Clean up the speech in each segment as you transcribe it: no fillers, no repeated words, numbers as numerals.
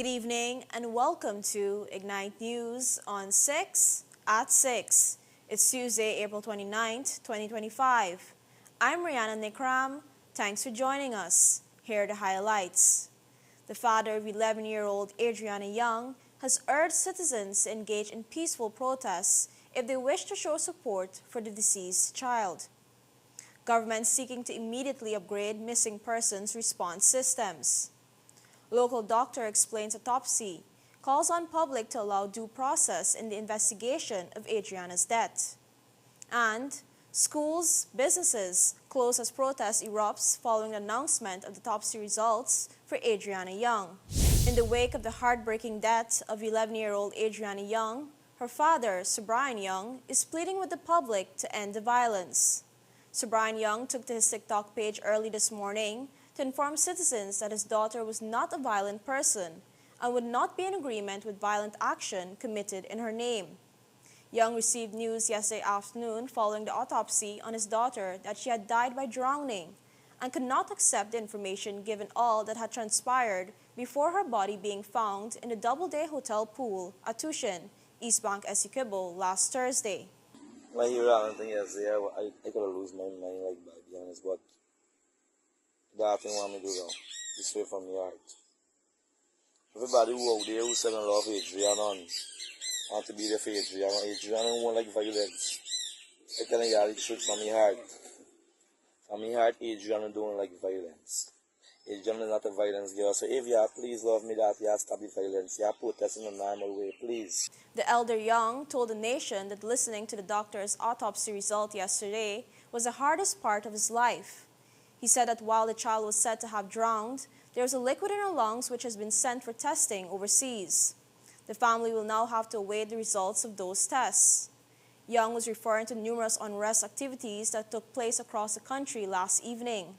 Good evening and welcome to Ignite News on 6 at 6. It's Tuesday, April 29th, 2025. I'm Rihanna Nikram. Thanks for joining us. Here are the highlights. The father of 11-year-old Adriana Young has urged citizens to engage in peaceful protests if they wish to show support for the deceased child. Government seeking to immediately upgrade missing persons response systems. Local doctor explains autopsy, calls on public to allow due process in the investigation of Adriana's death. And schools, businesses close as protest erupts following the announcement of the autopsy results for Adriana Young. In the wake of the heartbreaking death of 11-year-old Adriana Young, her father, Brian Young, is pleading with the public to end the violence. Brian Young took to his TikTok page early this morning to inform citizens that his daughter was not a violent person and would not be in agreement with violent action committed in her name. Young received news yesterday afternoon following the autopsy on his daughter that she had died by drowning and could not accept the information given all that had transpired before her body being found in the Doubleday Hotel pool at Tushin, East Bank, Essequibo last Thursday. Like you I think yesterday, I could have lost my mind like that, to be honest, but that thing want me to do now. This way from the heart. Everybody who out there who said I love Adriana want to be there for Adriana. Adriana don't want like violence. I tell you the truth from my heart. From my heart, Adriana don't like violence. Adriana is not a violence girl. So if you please love me that you stop the violence. You protest in a normal way, please. The elder Young told the nation that listening to the doctor's autopsy result yesterday was the hardest part of his life. He said that while the child was said to have drowned, there was a liquid in her lungs which has been sent for testing overseas. The family will now have to await the results of those tests. Young was referring to numerous unrest activities that took place across the country last evening.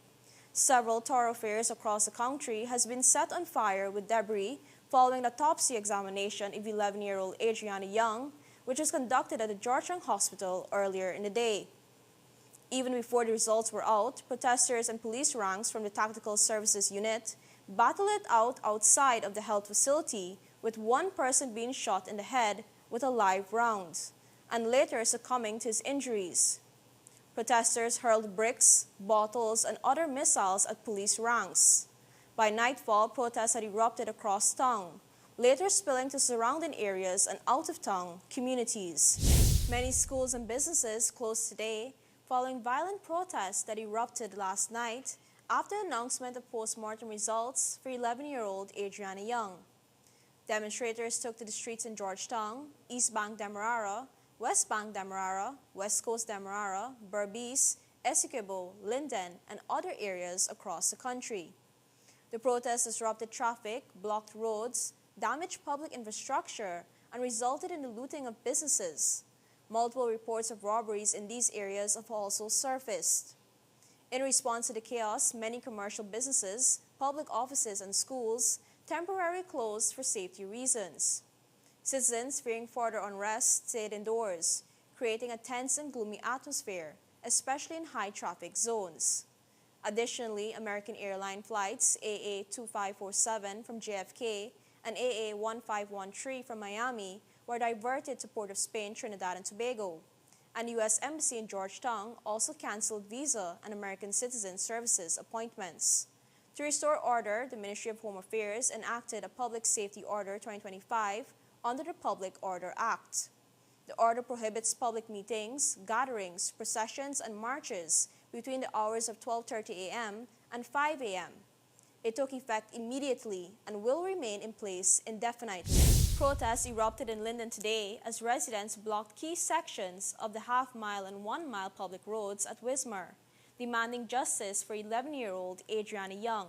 Several thoroughfares across the country has been set on fire with debris following the autopsy examination of 11-year-old Adriana Young, which was conducted at the Georgetown Hospital earlier in the day. Even before the results were out, protesters and police ranks from the Tactical Services Unit battled it out outside of the health facility, with one person being shot in the head with a live round, and later succumbing to his injuries. Protesters hurled bricks, bottles, and other missiles at police ranks. By nightfall, protests had erupted across town, later spilling to surrounding areas and out-of-town communities. Many schools and businesses closed today following violent protests that erupted last night after the announcement of post-mortem results for 11-year-old Adriana Young. Demonstrators took to the streets in Georgetown, East Bank Demerara, West Bank Demerara, West Coast Demerara, Berbice, Essequibo, Linden, and other areas across the country. The protests disrupted traffic, blocked roads, damaged public infrastructure, and resulted in the looting of businesses. Multiple reports of robberies in these areas have also surfaced. In response to the chaos, many commercial businesses, public offices, and schools temporarily closed for safety reasons. Citizens fearing further unrest stayed indoors, creating a tense and gloomy atmosphere, especially in high-traffic zones. Additionally, American airline flights AA2547 from JFK and AA1513 from Miami were diverted to Port of Spain, Trinidad and Tobago, and the U.S. Embassy in Georgetown also canceled visa and American citizen services appointments. To restore order, the Ministry of Home Affairs enacted a Public Safety Order 2025 under the Public Order Act. The order prohibits public meetings, gatherings, processions, and marches between the hours of 12:30 a.m. and 5 a.m. It took effect immediately and will remain in place indefinitely. Protests erupted in Linden today as residents blocked key sections of the half-mile and one-mile public roads at Wismar, demanding justice for 11-year-old Adriana Young.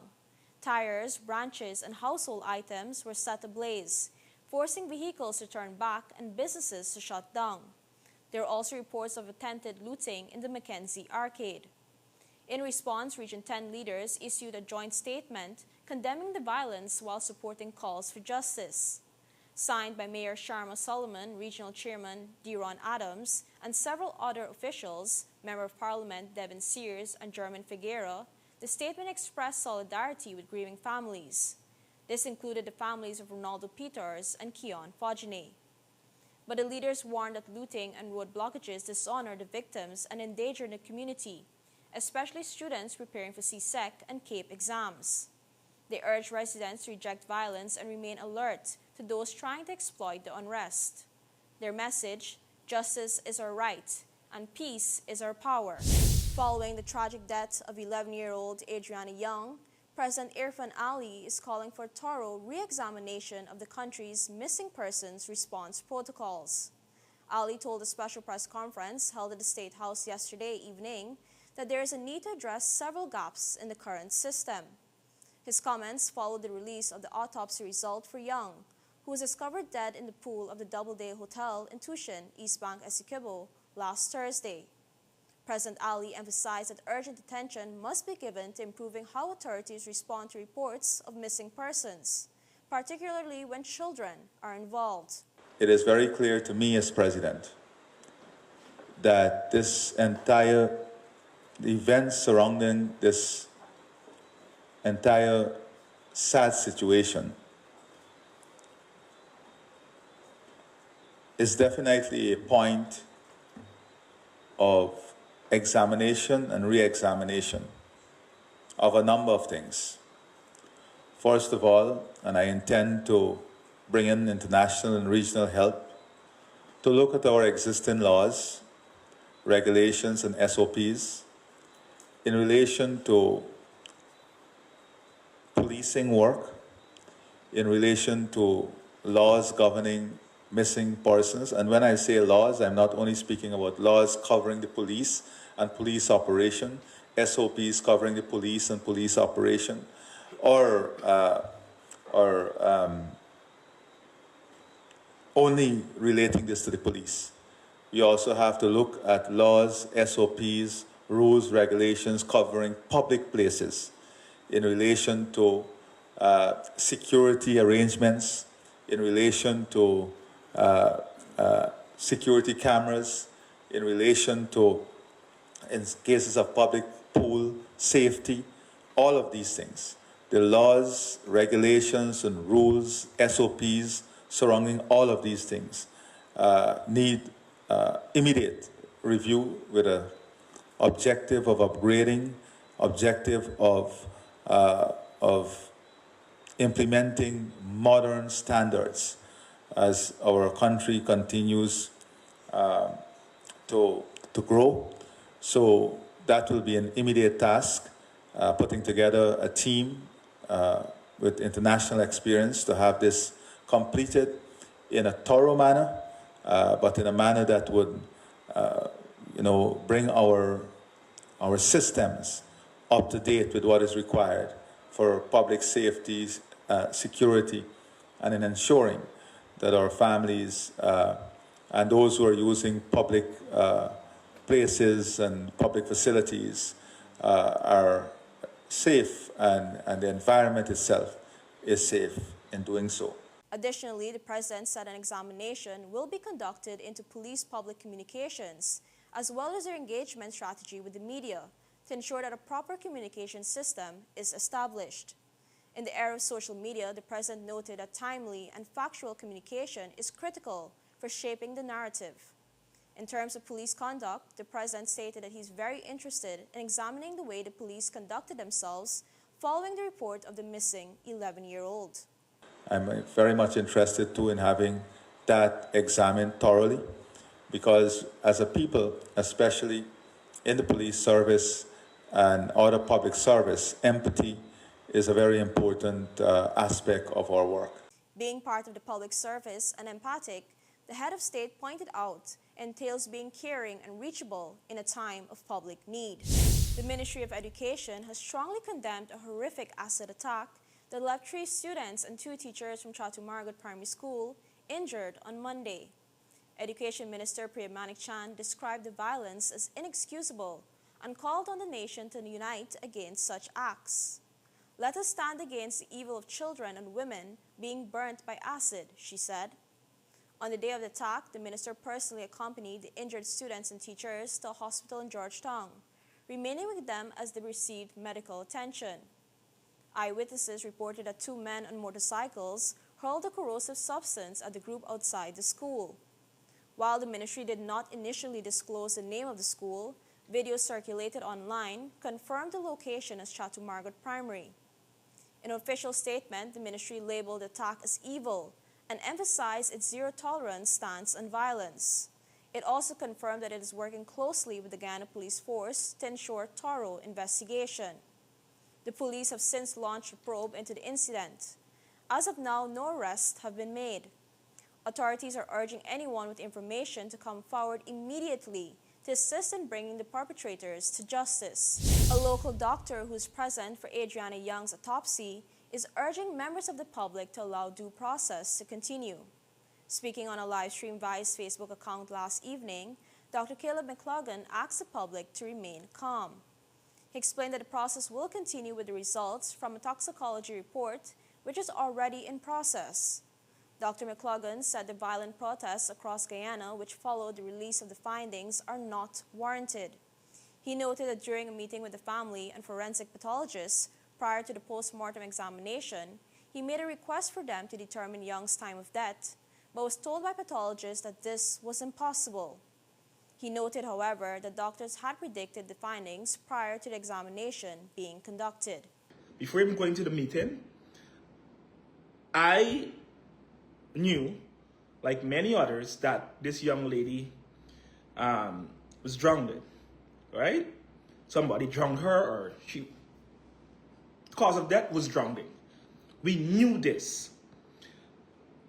Tires, branches, and household items were set ablaze, forcing vehicles to turn back and businesses to shut down. There are also reports of attempted looting in the Mackenzie Arcade. In response, Region 10 leaders issued a joint statement condemning the violence while supporting calls for justice. Signed by Mayor Sharma Solomon, Regional Chairman Deron Adams, and several other officials, Member of Parliament Devin Sears and German Figuera, the statement expressed solidarity with grieving families. This included the families of Ronaldo Peters and Keon Fogene. But the leaders warned that looting and road blockages dishonor the victims and endanger the community, especially students preparing for CSEC and CAPE exams. They urged residents to reject violence and remain alert to those trying to exploit the unrest. Their message, justice is our right and peace is our power. Following the tragic death of 11-year-old Adriana Young, President Irfan Ali is calling for a thorough re-examination of the country's missing persons response protocols. Ali told a special press conference held at the State House yesterday evening that there is a need to address several gaps in the current system. His comments followed the release of the autopsy result for Young, who was discovered dead in the pool of the Doubleday Hotel in Tushin, East Bank, Essequibo, last Thursday. President Ali emphasized that urgent attention must be given to improving how authorities respond to reports of missing persons, particularly when children are involved. It is very clear to me as president that the events surrounding this entire sad situation is definitely a point of examination and re-examination of a number of things. First of all, and I intend to bring in international and regional help to look at our existing laws, regulations, and SOPs in relation to policing work, in relation to laws governing missing persons. And when I say laws, I'm not only speaking about laws covering the police and police operation, SOPs covering the police and police operation, or only relating this to the police. We also have to look at laws, SOPs, rules, regulations covering public places in relation to security arrangements, in relation to security cameras, in relation to, in cases of public pool safety, all of these things. The laws, regulations, and rules, SOPs surrounding all of these things need immediate review with an objective of upgrading, objective of implementing modern standards as our country continues to grow. So that will be an immediate task, putting together a team with international experience to have this completed in a thorough manner, but in a manner that would bring our systems up to date with what is required for public safety, security, and in ensuring that our families and those who are using public places and public facilities are safe, and the environment itself is safe in doing so. Additionally, the president said an examination will be conducted into police public communications, as well as their engagement strategy with the media, to ensure that a proper communication system is established. In the era of social media, the president noted that timely and factual communication is critical for shaping the narrative. In terms of police conduct, the president stated that he's very interested in examining the way the police conducted themselves following the report of the missing 11-year-old. I'm very much interested too in having that examined thoroughly, because as a people, especially in the police service and other public service, empathy is a very important aspect of our work. Being part of the public service and empathic, the head of state pointed out, entails being caring and reachable in a time of public need. The Ministry of Education has strongly condemned a horrific acid attack that left 3 students and 2 teachers from Chatu Margot Primary School injured on Monday. Education Minister Priya Manik Chand described the violence as inexcusable and called on the nation to unite against such acts. Let us stand against the evil of children and women being burnt by acid, she said. On the day of the attack, the minister personally accompanied the injured students and teachers to a hospital in Georgetown, remaining with them as they received medical attention. Eyewitnesses reported that two men on motorcycles hurled a corrosive substance at the group outside the school. While the ministry did not initially disclose the name of the school, videos circulated online confirmed the location as Chateau Margot Primary. In an official statement, the ministry labeled the attack as evil and emphasized its zero-tolerance stance on violence. It also confirmed that it is working closely with the Guyana Police Force to ensure thorough investigation. The police have since launched a probe into the incident. As of now, no arrests have been made. Authorities are urging anyone with information to come forward immediately to assist in bringing the perpetrators to justice. A local doctor who is present for Adriana Young's autopsy is urging members of the public to allow due process to continue. Speaking on a live stream via his Facebook account last evening, Dr. Caleb McLuhan asked the public to remain calm. He explained that the process will continue with the results from a toxicology report, which is already in process. Dr. McLuhan said the violent protests across Guyana which followed the release of the findings are not warranted. He noted that during a meeting with the family and forensic pathologists prior to the post-mortem examination, he made a request for them to determine Young's time of death, but was told by pathologists that this was impossible. He noted, however, that doctors had predicted the findings prior to the examination being conducted. Before even going to the meeting, I knew, like many others, that this young lady was drowned, right? Somebody drowned her, or the cause of death was drowning. We knew this.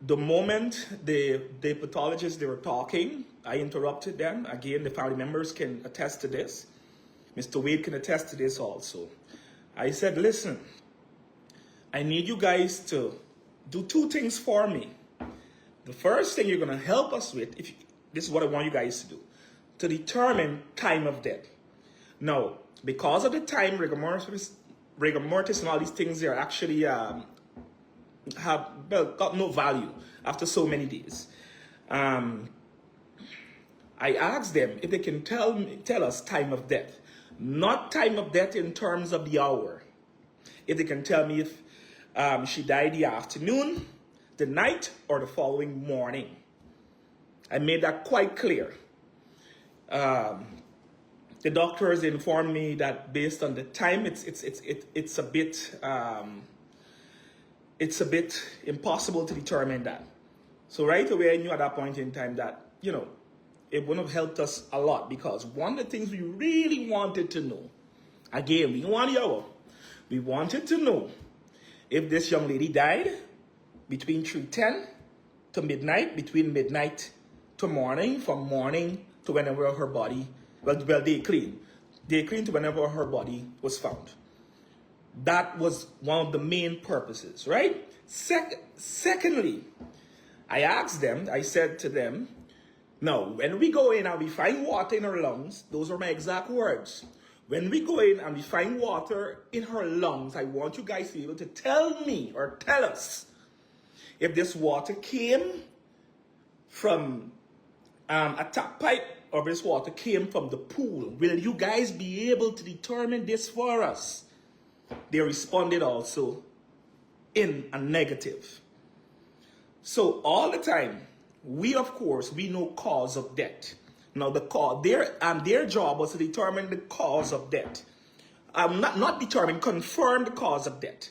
The moment the pathologists, they were talking, I interrupted them. Again, the family members can attest to this. Mr. Wade can attest to this also. I said, listen, I need you guys to do two things for me. The first thing you're going to help us with, this is what I want you guys to do, to determine time of death. Now, because of the time, rigor mortis and all these things, they're actually got no value after so many days. I asked them if they can tell us time of death, not time of death in terms of the hour. If they can tell me if she died the afternoon, the night, or the following morning. I made that quite clear. The doctors informed me that based on the time, it's a bit impossible to determine that. So right away, I knew at that point in time that, you know, it wouldn't have helped us a lot, because one of the things we really wanted to know, again, we didn't want the hour, we wanted to know if this young lady died between 3:10 to midnight, between midnight to morning, from morning to whenever her body, day clean to whenever her body was found. That was one of the main purposes, right? Secondly, I asked them, I said to them, now, when we go in and we find water in her lungs, those are my exact words. When we go in and we find water in her lungs, I want you guys to be able to tell me or tell us if this water came from a tap pipe or this water came from the pool. Will you guys be able to determine this for us? They responded also in a negative. So all the time, we know cause of death. Now their job was to determine the cause of death. Confirm the cause of death.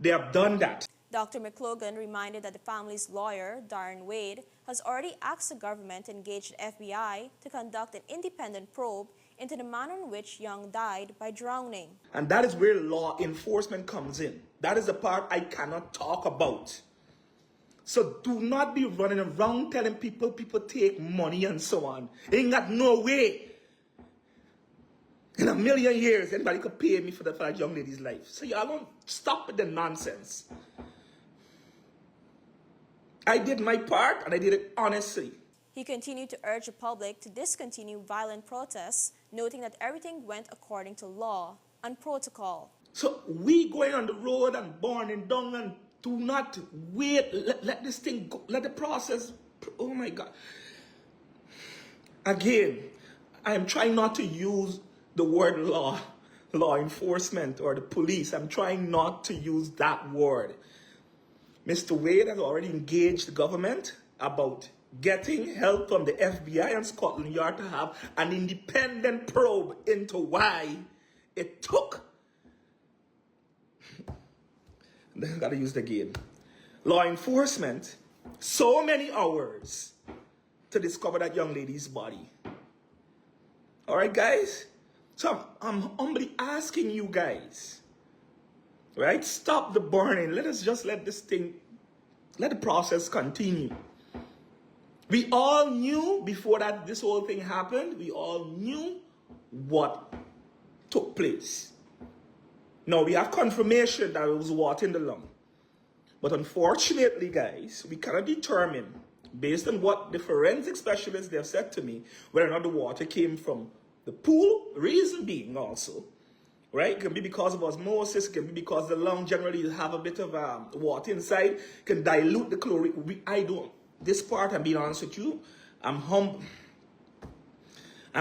They have done that. Dr. McLuhan reminded that the family's lawyer, Darren Wade, has already asked the government to engage the FBI to conduct an independent probe into the manner in which Young died by drowning. And that is where law enforcement comes in. That is the part I cannot talk about. So do not be running around telling people take money and so on. Ain't got no way in a million years anybody could pay me for that young lady's life. So y'all don't stop with the nonsense. I did my part, and I did it honestly. He continued to urge the public to discontinue violent protests, noting that everything went according to law and protocol. So we going on the road and burning down, and do not wait. Let this thing go. Let the process. Oh my God. Again, I am trying not to use the word law, law enforcement or the police. I'm trying not to use that word. Mr. Wade has already engaged the government about getting help from the FBI and Scotland Yard to have an independent probe into why it took, I gotta use it again, law enforcement so many hours to discover that young lady's body. All right, guys? So I'm humbly asking you guys, right? Stop the burning. Let us just let this thing, let the process continue. We all knew before that this whole thing happened, we all knew what took place. Now, we have confirmation that it was water in the lung. But unfortunately, guys, we cannot determine, based on what the forensic specialists have said to me, whether or not the water came from the pool. Reason being also, right? It can be because of osmosis, it can be because the lung generally have a bit of water inside, can dilute the chlorine. I don't. This part, I'm being honest with you, I'm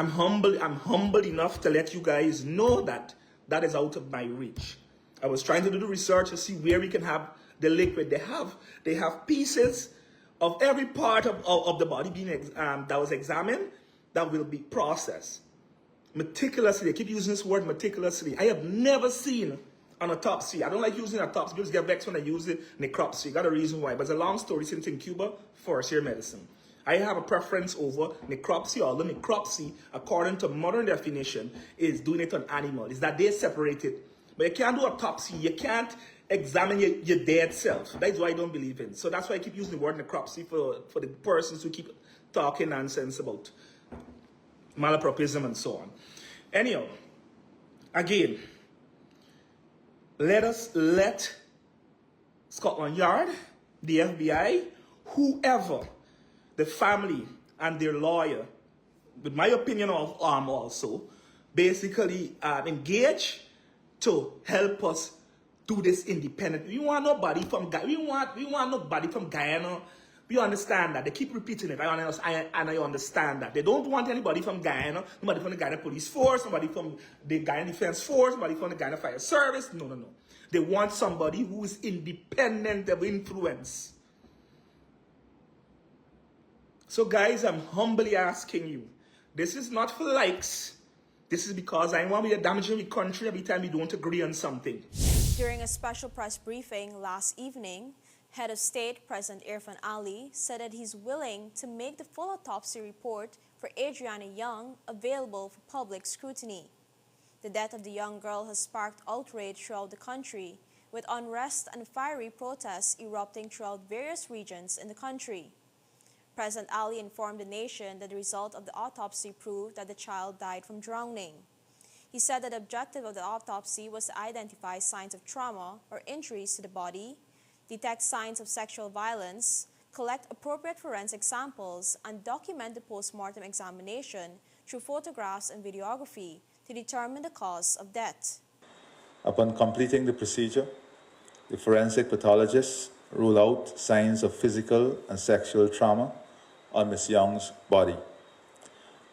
humble enough to let you guys know that that is out of my reach. I was trying to do the research to see where we can have the liquid. They have pieces of every part of the body being that was examined that will be processed meticulously. I keep using this word meticulously. I have never seen an autopsy. I don't like using autopsy. People get vexed when I use it. Necropsy. Got a reason why. But it's a long story since in Cuba, first-year medicine. I have a preference over necropsy, although necropsy, according to modern definition, is doing it on animal. Is that they separate it. But you can't do autopsy. You can't examine your dead self. That's why I don't believe in. So that's why I keep using the word necropsy for the persons who keep talking nonsense about malapropism and so on. Anyhow, again, let Scotland Yard, the FBI, whoever, the family and their lawyer, with my opinion of also, basically engage to help us do this independent. We want nobody from Guyana. We understand that. They keep repeating it. I understand that. They don't want anybody from Guyana, nobody from the Guyana Police Force, nobody from the Guyana Defense Force, nobody from the Guyana Fire Service. No. They want somebody who is independent of influence. So guys, I'm humbly asking you, this is not for likes. This is because I want to be damaging the country every time we don't agree on something. During a special press briefing last evening, Head of State President Irfan Ali said that he's willing to make the full autopsy report for Adriana Young available for public scrutiny. The death of the young girl has sparked outrage throughout the country, with unrest and fiery protests erupting throughout various regions in the country. President Ali informed the nation that the result of the autopsy proved that the child died from drowning. He said that the objective of the autopsy was to identify signs of trauma or injuries to the body, detect signs of sexual violence, collect appropriate forensic samples, and document the post-mortem examination through photographs and videography to determine the cause of death. Upon completing the procedure, the forensic pathologists rule out signs of physical and sexual trauma on Ms. Young's body.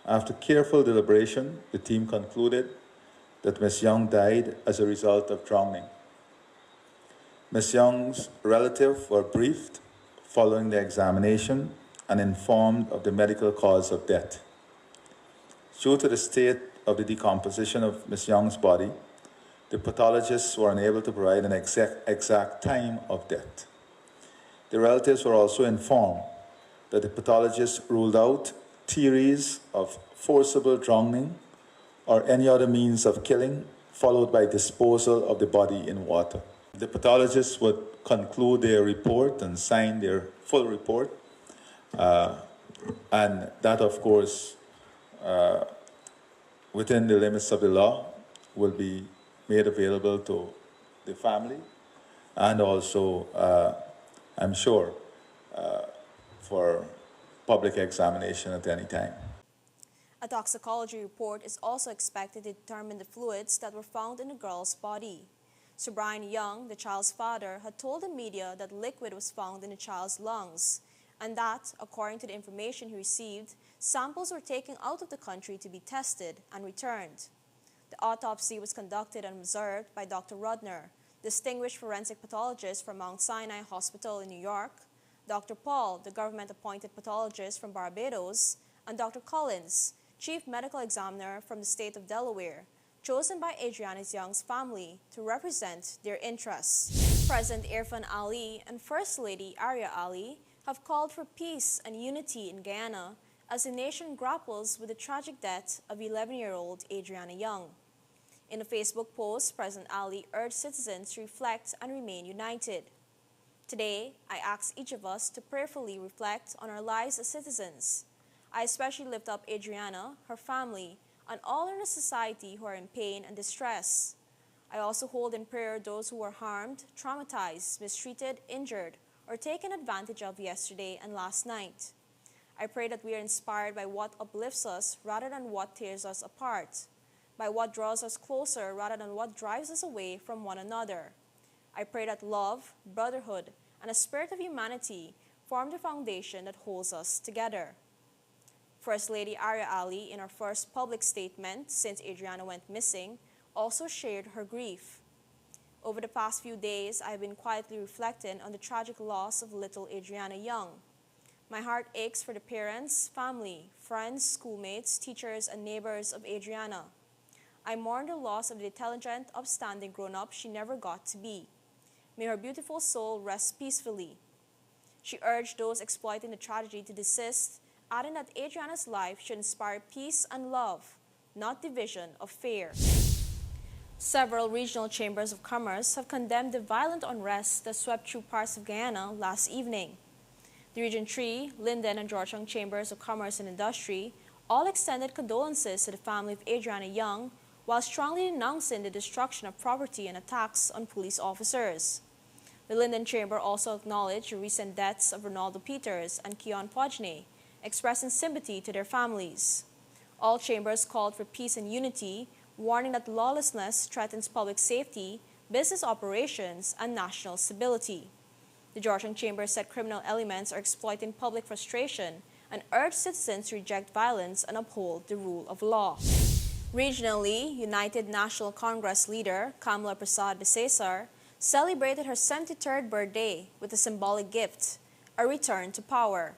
After careful deliberation, the team concluded that Ms. Young died as a result of drowning. Ms. Young's relatives were briefed following the examination and informed of the medical cause of death. Due to the state of the decomposition of Ms. Young's body, the pathologists were unable to provide an exact time of death. The relatives were also informed that the pathologists ruled out theories of forcible drowning or any other means of killing, followed by disposal of the body in water. The pathologists would conclude their report and sign their full report, and that, of course, within the limits of the law, will be made available to the family and also, I'm sure, for public examination at any time. A toxicology report is also expected to determine the fluids that were found in the girl's body. Sir Brian Young, the child's father, had told the media that liquid was found in the child's lungs, and that, according to the information he received, samples were taken out of the country to be tested and returned. The autopsy was conducted and observed by Dr. Rudner, distinguished forensic pathologist from Mount Sinai Hospital in New York, Dr. Paul, the government-appointed pathologist from Barbados, and Dr. Collins, chief medical examiner from the state of Delaware, chosen by Adriana Young's family to represent their interests. President Irfan Ali and First Lady Arya Ali have called for peace and unity in Guyana as the nation grapples with the tragic death of 11-year-old Adriana Young. In a Facebook post, President Ali urged citizens to reflect and remain united. Today, I ask each of us to prayerfully reflect on our lives as citizens. I especially lift up Adriana, her family, and all in the society who are in pain and distress. I also hold in prayer those who were harmed, traumatized, mistreated, injured, or taken advantage of yesterday and last night. I pray that we are inspired by what uplifts us rather than what tears us apart, by what draws us closer rather than what drives us away from one another. I pray that love, brotherhood, and a spirit of humanity form the foundation that holds us together. First Lady Arya Ali, in her first public statement since Adriana went missing, also shared her grief. Over the past few days, I have been quietly reflecting on the tragic loss of little Adriana Young. My heart aches for the parents, family, friends, schoolmates, teachers, and neighbors of Adriana. I mourn the loss of the intelligent, upstanding grown-up she never got to be. May her beautiful soul rest peacefully. She urged those exploiting the tragedy to desist, adding that Adriana's life should inspire peace and love, not division of fear. Several regional chambers of commerce have condemned the violent unrest that swept through parts of Guyana last evening. The Region 3, Linden, and Georgetown Chambers of Commerce and Industry all extended condolences to the family of Adriana Young while strongly denouncing the destruction of property and attacks on police officers. The Linden Chamber also acknowledged the recent deaths of Ronaldo Peters and Keon Podgene, expressing sympathy to their families. All chambers called for peace and unity, warning that lawlessness threatens public safety, business operations, and national stability. The Georgetown Chamber said criminal elements are exploiting public frustration and urged citizens to reject violence and uphold the rule of law. Regionally, United National Congress leader Kamla PersadBissessar celebrated her 73rd birthday with a symbolic gift, a return to power.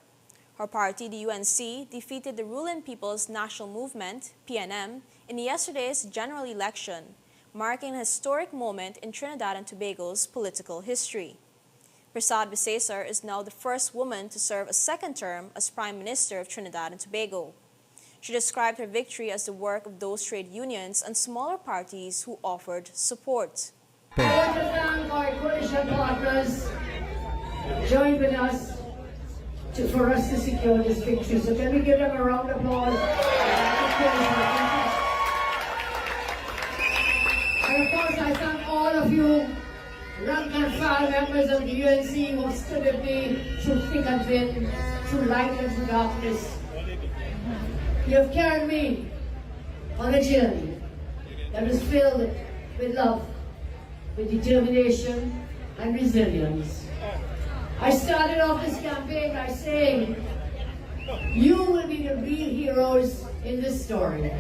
Her party, the UNC, defeated the ruling People's National Movement, PNM, in yesterday's general election, marking a historic moment in Trinidad and Tobago's political history. PersadBissessar is now the first woman to serve a second term as Prime Minister of Trinidad and Tobago. She described her victory as the work of those trade unions and smaller parties who offered support. I want to thank our coalition partners joined with us for us to secure this victory. So can we give them a round of applause? And of course, I thank all of you, rank and file members of the UNC who have stood with me through thick and thin, through light and through darkness. You have carried me on a journey that is filled with love, with determination and resilience. I started off this campaign by saying, you will be the real heroes in this story. And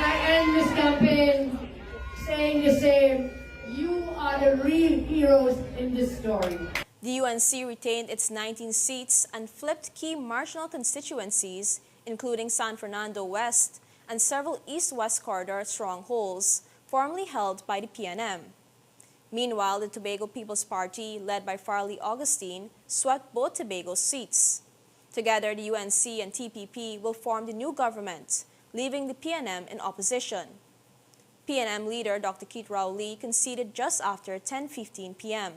I end this campaign saying the same, you are the real heroes in this story. The UNC retained its 19 seats and flipped key marginal constituencies, including San Fernando West and several East-West corridor strongholds, formerly held by the PNM. Meanwhile, the Tobago People's Party, led by Farley Augustine, swept both Tobago seats. Together, the UNC and TPP will form the new government, leaving the PNM in opposition. PNM leader Dr. Keith Rowley conceded just after 10:15 p.m.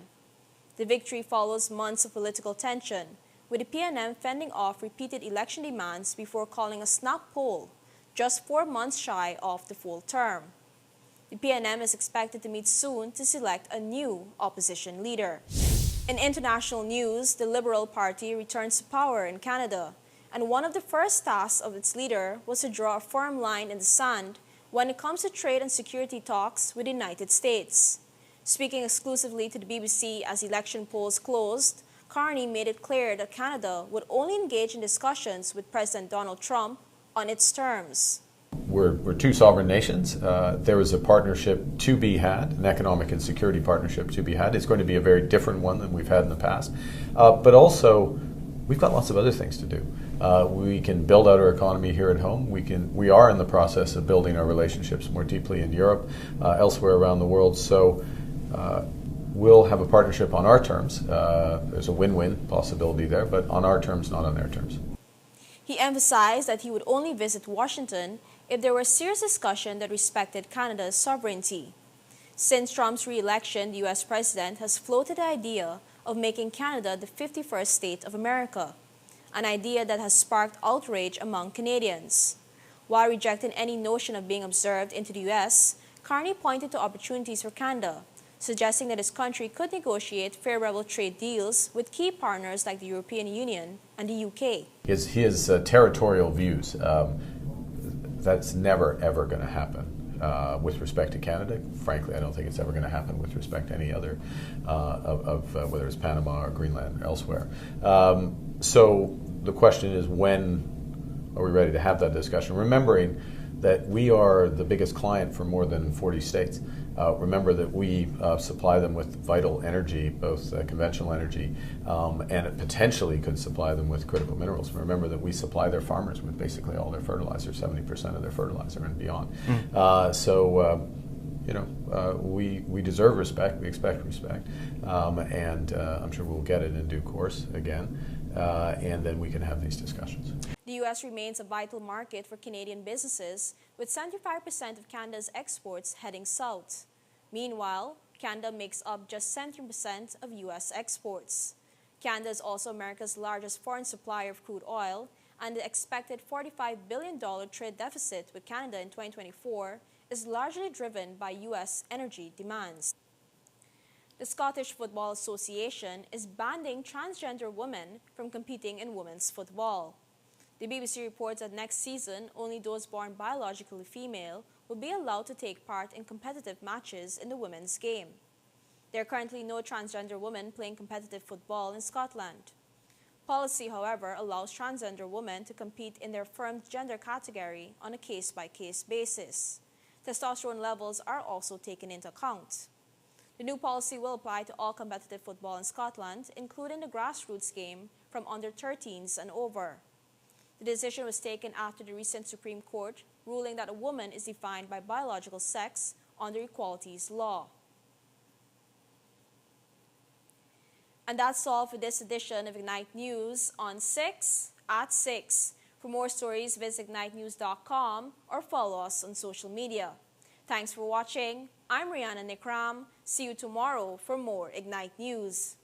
The victory follows months of political tension, with the PNM fending off repeated election demands before calling a snap poll, just 4 months shy of the full term. The PNM is expected to meet soon to select a new opposition leader. In international news, the Liberal Party returns to power in Canada, and one of the first tasks of its leader was to draw a firm line in the sand when it comes to trade and security talks with the United States. Speaking exclusively to the BBC as election polls closed, Carney made it clear that Canada would only engage in discussions with President Donald Trump on its terms. we're two sovereign nations. There is a partnership to be had, an economic and security partnership to be had. It's going to be a very different one than we've had in the past. But also, we've got lots of other things to do. We can build out our economy here at home. We are in the process of building our relationships more deeply in Europe, elsewhere around the world. So we'll have a partnership on our terms. There's a win-win possibility there, but on our terms, not on their terms. He emphasized that he would only visit Washington if there were serious discussion that respected Canada's sovereignty. Since Trump's re-election, the U.S. president has floated the idea of making Canada the 51st state of America, an idea that has sparked outrage among Canadians. While rejecting any notion of being observed into the U.S., Carney pointed to opportunities for Canada, suggesting that his country could negotiate favorable trade deals with key partners like the European Union and the UK. His territorial views, that's never, ever going to happen. With respect to Canada, frankly, I don't think it's ever going to happen with respect to any other whether it's Panama or Greenland or elsewhere. So the question is, when are we ready to have that discussion? Remembering that we are the biggest client for more than 40 states. Remember that we supply them with vital energy, both conventional energy, and it potentially could supply them with critical minerals. Remember that we supply their farmers with basically all their fertilizer, 70% of their fertilizer and beyond. We deserve respect, we expect respect, and I'm sure we'll get it in due course again, and then we can have these discussions. The U.S. remains a vital market for Canadian businesses, with 75% of Canada's exports heading south. Meanwhile, Canada makes up just 17% of U.S. exports. Canada is also America's largest foreign supplier of crude oil, and the expected $45 billion trade deficit with Canada in 2024 is largely driven by U.S. energy demands. The Scottish Football Association is banning transgender women from competing in women's football. The BBC reports that next season, only those born biologically female will be allowed to take part in competitive matches in the women's game. There are currently no transgender women playing competitive football in Scotland. Policy, however, allows transgender women to compete in their firm's gender category on a case-by-case basis. Testosterone levels are also taken into account. The new policy will apply to all competitive football in Scotland, including the grassroots game from under-13s and over. The decision was taken after the recent Supreme Court ruling that a woman is defined by biological sex under equalities law. And that's all for this edition of Ignite News on 6 at 6. For more stories, visit ignitenews.com or follow us on social media. Thanks for watching. I'm Rihanna Nikram. See you tomorrow for more Ignite News.